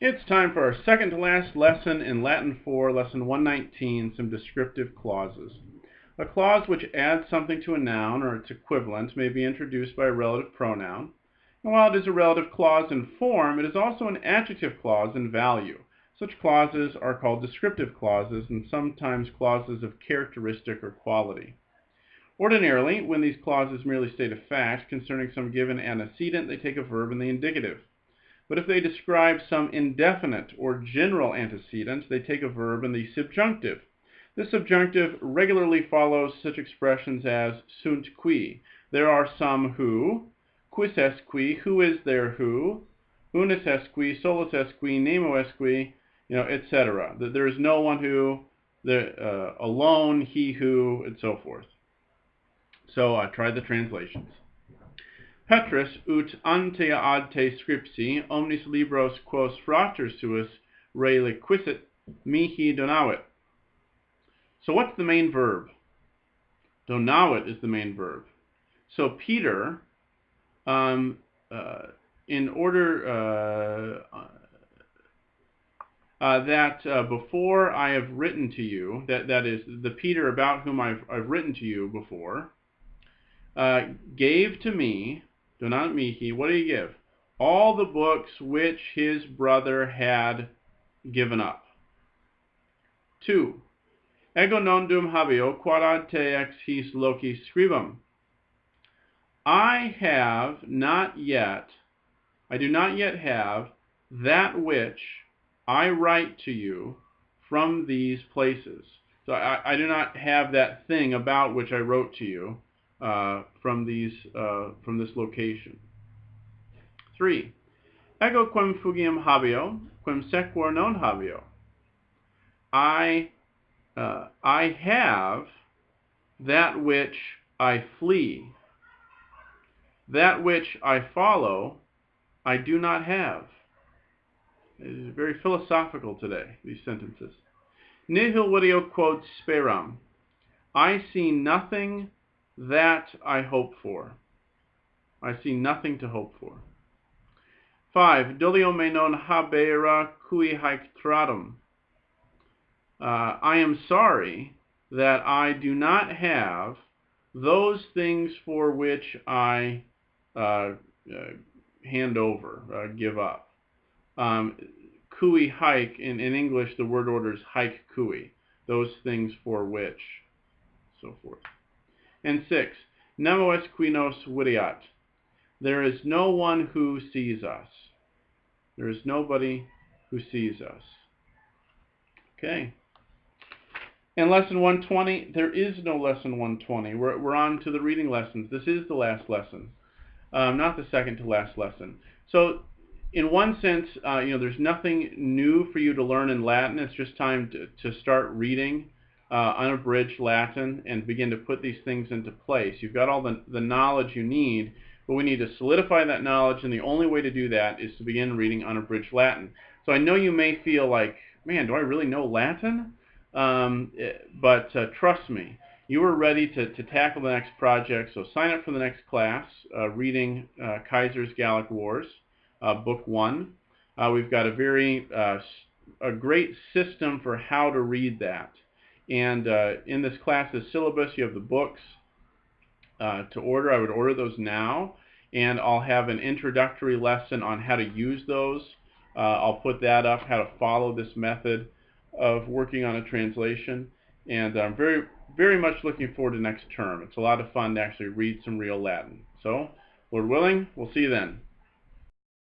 It's time for our second to last lesson in Latin 4, lesson 119, some descriptive clauses. A clause which adds something to a noun or its equivalent may be introduced by a relative pronoun. And while it is a relative clause in form, it is also an adjective clause in value. Such clauses are called descriptive clauses and sometimes clauses of characteristic or quality. Ordinarily, when these clauses merely state a fact concerning some given antecedent, they take a verb in the indicative. But if they describe some indefinite or general antecedent, they take a verb in the subjunctive. The subjunctive regularly follows such expressions as sunt qui. There are some who, quis est qui, who is there who, unus est qui, solus est qui, nemo est qui, etc. There is no one who, alone, he who, and so forth. So try the translations. Petrus ut ante ad te scripsi omnis libros quos frater suis reliquisset mihi donavit. So what's the main verb? Donavit is the main verb. So Peter, in order that before I have written to you, that is the Peter about whom I've written to you before, gave to me, donavit mihi, what did he give? All the books which his brother had given up. 2. Ego non dum habeo quod ad te ex his loci scribam. I do not yet have that which I write to you from these places. So I do not have that thing about which I wrote to you from this location. 3. Ego quem fugiam habeo, quem sequor non habeo. I have that which I flee. That which I follow, I do not have. It is very philosophical today, these sentences. Nihil video quod speram. I see nothing that I hope for. I see nothing to hope for. 5. Dolio me non habera cui haec tradum. I am sorry that I do not have those things for which I hand over, give up. Cui haec, in English the word order is haec cui, those things for which, so forth. And 6. Nemo est qui nos videat. There is no one who sees us. There is nobody who sees us. Okay. In lesson 120, there is no lesson 120. We're on to the reading lessons. This is the last lesson, not the second to last lesson. So in one sense, there's nothing new for you to learn in Latin. It's just time to start reading unabridged Latin and begin to put these things into place. You've got all the knowledge you need, but we need to solidify that knowledge, and the only way to do that is to begin reading unabridged Latin. So I know you may feel like, man, do I really know Latin? But trust me, you are ready to tackle the next project. So sign up for the next class, reading Kaiser's Gallic Wars, Book 1. We've got a great system for how to read that. And in this class's syllabus, you have the books to order. I would order those now, and I'll have an introductory lesson on how to use those. I'll put that up, how to follow this method of working on a translation, and I'm very, very much looking forward to next term. It's a lot of fun to actually read some real Latin. So, Lord willing, we'll see you then.